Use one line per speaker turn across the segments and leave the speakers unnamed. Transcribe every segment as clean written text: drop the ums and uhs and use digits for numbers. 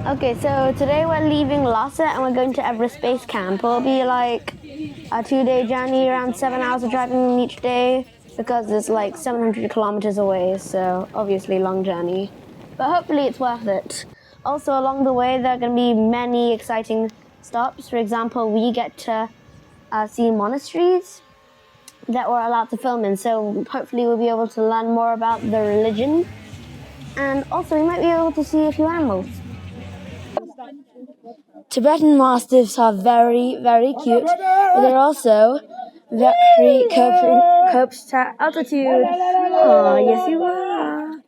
Okay, so today we're leaving Lhasa and we're going to Everest Base Camp. It'll be like a 2-day journey, around 7 hours of driving each day, because it's like 700 kilometers away, so obviously long journey. But hopefully it's worth it. Also along the way there are going to be many exciting stops. For example, we get to see monasteries that we're allowed to film in, so hopefully we'll be able to learn more about the religion, and also we might be able to see a few animals. Tibetan mastiffs are very, very cute, but they're also very copes to altitude. Oh, yes you are.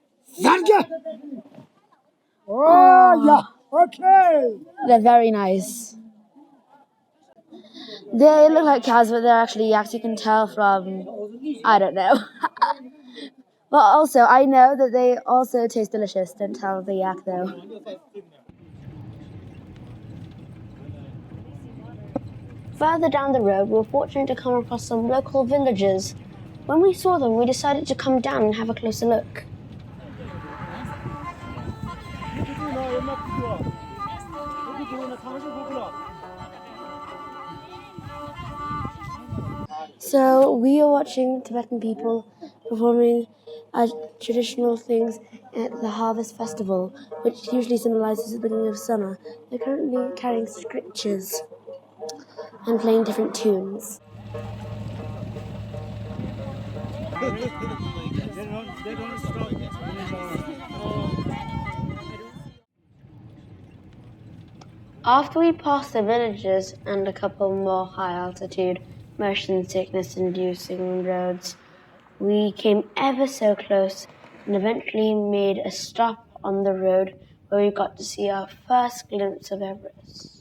Oh, yeah, okay.
They're very nice. They look like cows, but they're actually yaks. You can tell from, I don't know. But also, I know that they also taste delicious. Don't tell the yak, though. Further down the road, we were fortunate to come across some local villagers. When we saw them, we decided to come down and have a closer look. So we are watching Tibetan people performing traditional things at the Harvest Festival, which usually symbolizes the beginning of summer. They're currently carrying scriptures and playing different tunes. After we passed the villages and a couple more high-altitude, motion sickness-inducing roads, we came ever so close and eventually made a stop on the road where we got to see our first glimpse of Everest.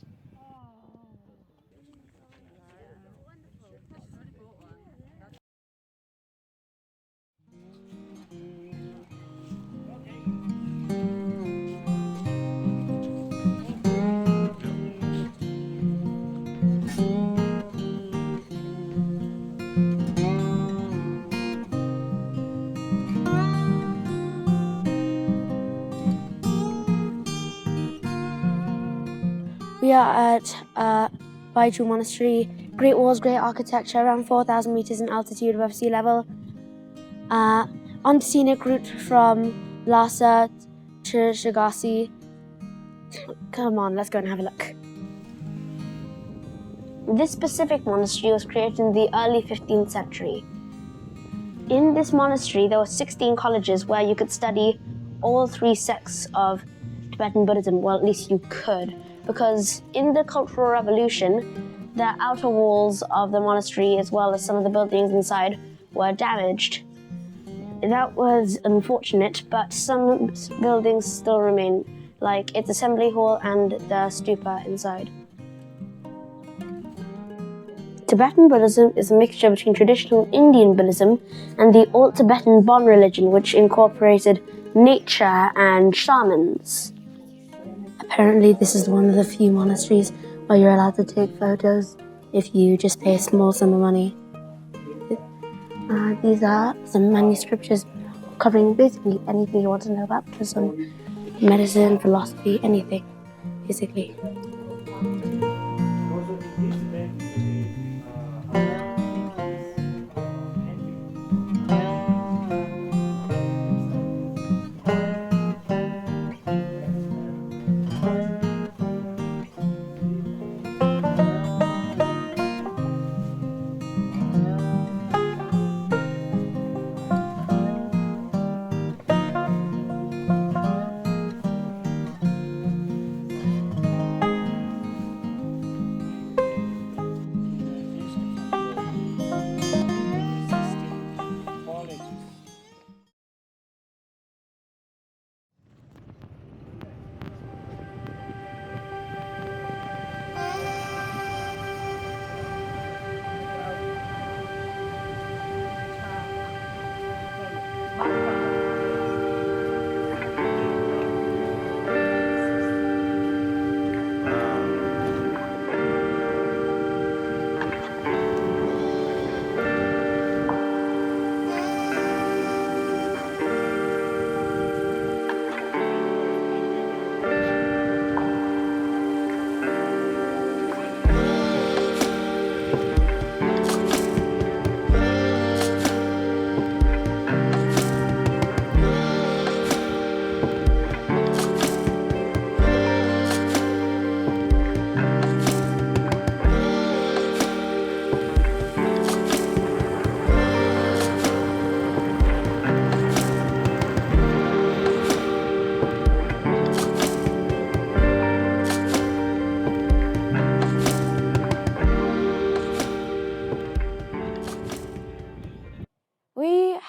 We are at Baichu Monastery. Great walls, great architecture, around 4,000 meters in altitude above sea level. On the scenic route from Lhasa to Shigasi. Come on, let's go and have a look. This specific monastery was created in the early 15th century. In this monastery, there were 16 colleges where you could study all three sects of Tibetan Buddhism. Well, at least you could, because in the Cultural Revolution, the outer walls of the monastery, as well as some of the buildings inside, were damaged. That was unfortunate, but some buildings still remain, like its assembly hall and the stupa inside. Tibetan Buddhism is a mixture between traditional Indian Buddhism and the old Tibetan Bon religion, which incorporated nature and shamans. Apparently, this is one of the few monasteries where you're allowed to take photos if you just pay a small sum of money. These are some manuscriptures covering basically anything you want to know about Buddhism, medicine, philosophy, anything, basically.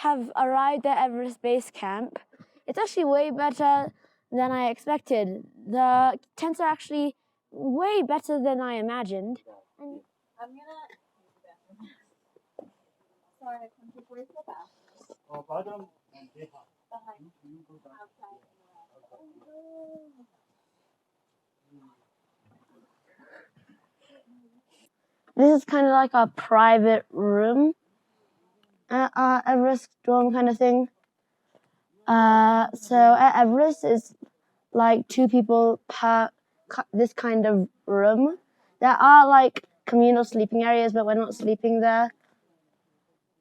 have arrived at Everest Base Camp. It's actually way better than I expected. The tents are actually way better than I imagined. And
I'm gonna. Sorry, where's the bathroom? Behind. Outside.
this is kind of like a private room at our Everest dorm kind of thing. So at Everest is like 2 people per this kind of room. There are like communal sleeping areas, but we're not sleeping there.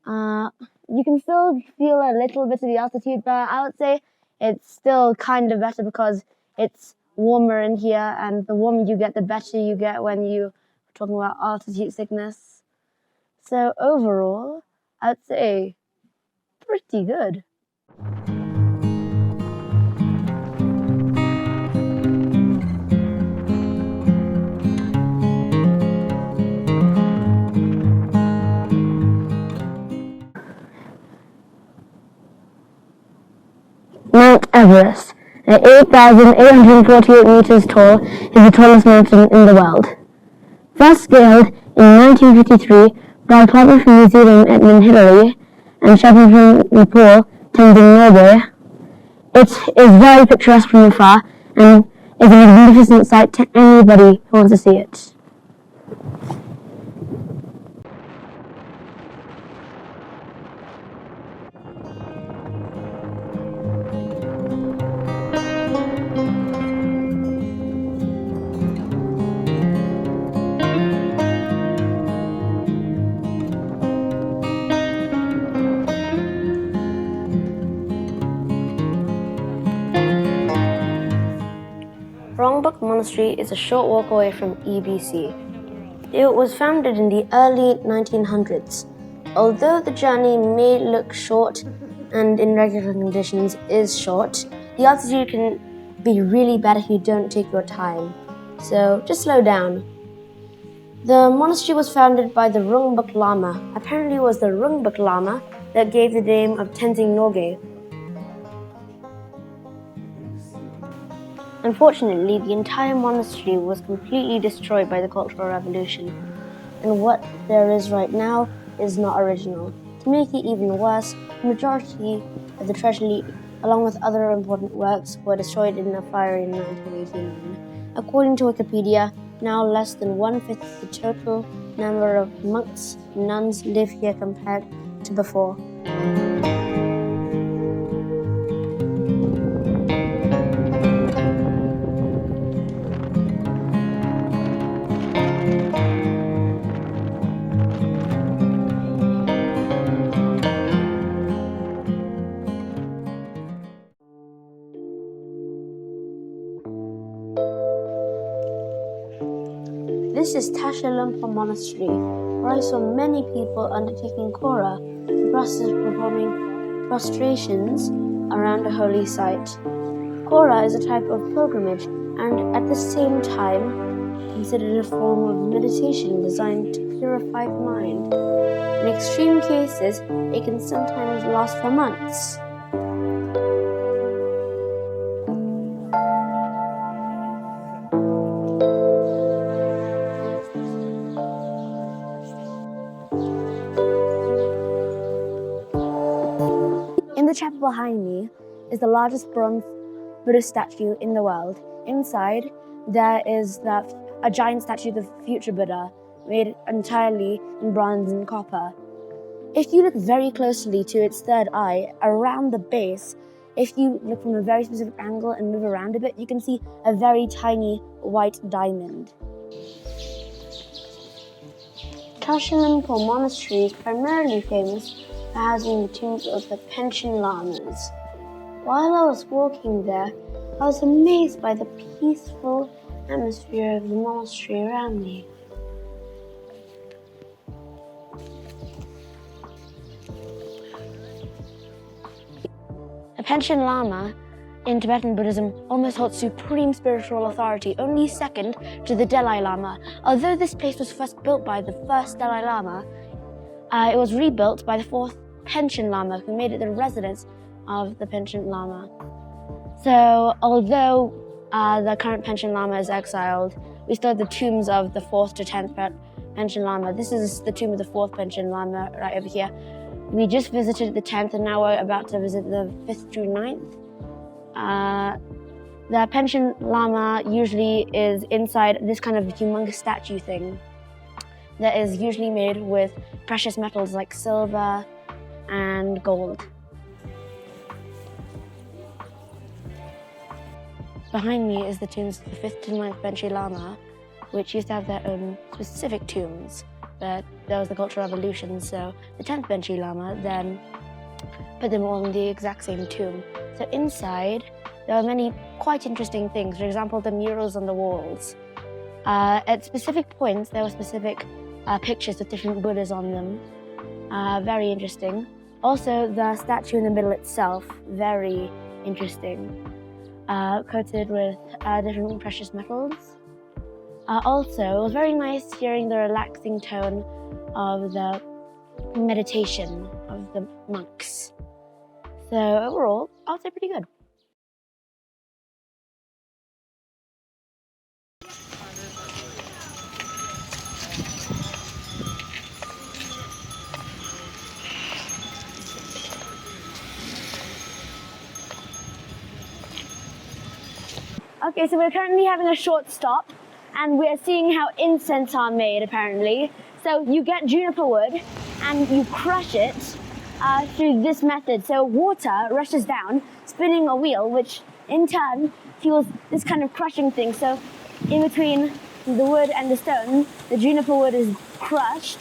You can still feel a little bit of the altitude, but I would say it's still kind of better because it's warmer in here, and the warmer you get, the better you get when you're talking about altitude sickness. So overall, I'd say pretty good. Mount Everest, at 8,848 meters tall, is the tallest mountain in the world. First scaled in 1953 by climbers from New Zealand Edmund Hillary and Sherpa from Nepal, Tenzing Norgay, it is very picturesque from afar and is a magnificent sight to anybody who wants to see it. Rongbuk Monastery is a short walk away from EBC. It was founded in the early 1900s. Although the journey may look short and in regular conditions is short, the altitude can be really bad if you don't take your time. So just slow down. The monastery was founded by the Rongbuk Lama. Apparently it was the Rongbuk Lama that gave the name of Tenzing Norgay. Unfortunately, the entire monastery was completely destroyed by the Cultural Revolution, and what there is right now is not original. To make it even worse, the majority of the treasury, along with other important works, were destroyed in a fire in 1989. According to Wikipedia, now less than 1/5 of the total number of monks and nuns live here compared to before. This is Tasha Lumpa Monastery, where I saw many people undertaking Kora, the process of performing prostrations around a holy site. Kora is a type of pilgrimage and at the same time considered a form of meditation designed to purify the mind. In extreme cases, it can sometimes last for months. In the chapel behind me is the largest bronze Buddhist statue in the world. Inside, there is a giant statue of the future Buddha, made entirely in bronze and copper. If you look very closely to its third eye, around the base, if you look from a very specific angle and move around a bit, you can see a very tiny white diamond. Tashalimpo Monastery is primarily famous for housing the tombs of the Pension Lamas. While I was walking there, I was amazed by the peaceful atmosphere of the monastery around me. A Pension Lama in Tibetan Buddhism almost holds supreme spiritual authority, only second to the Dalai Lama. Although this place was first built by the first Dalai Lama, it was rebuilt by the fourth pension lama who made it the residence of the pension lama. So although the current pension lama is exiled, we still have the tombs of the 4th to 10th pension lama. This is the tomb of the 4th pension lama right over here. We just visited the 10th and now we're about to visit the 5th through 9th. The pension lama usually is inside this kind of humongous statue thing that is usually made with precious metals like silver and gold. Behind me is the tombs of the 5th to 9th Penshi Lama, which used to have their own specific tombs, but there was the Cultural Revolution, so the 10th Penshi Lama then put them all in the exact same tomb. So inside, there are many quite interesting things. For example, the murals on the walls. At specific points, there were specific pictures with different Buddhas on them. Very interesting. Also, the statue in the middle itself, very interesting. Coated with different precious metals. Also, it was very nice hearing the relaxing tone of the meditation of the monks. So overall, I would say pretty good. Okay, so we're currently having a short stop and we're seeing how incense are made apparently. So you get juniper wood and you crush it through this method. So water rushes down, spinning a wheel, which in turn fuels this kind of crushing thing. So in between the wood and the stone, the juniper wood is crushed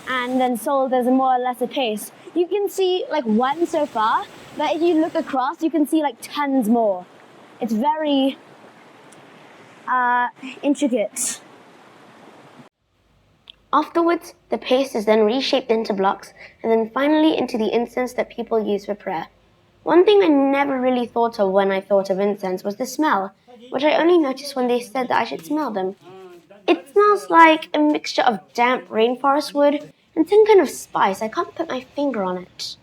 and then sold as a more or less a paste. You can see like one so far, but if you look across, you can see like tons more. It's very intricate. Afterwards, the paste is then reshaped into blocks and then finally into the incense that people use for prayer. One thing I never really thought of when I thought of incense was the smell, which I only noticed when they said that I should smell them. It smells like a mixture of damp rainforest wood and some kind of spice. I can't put my finger on it.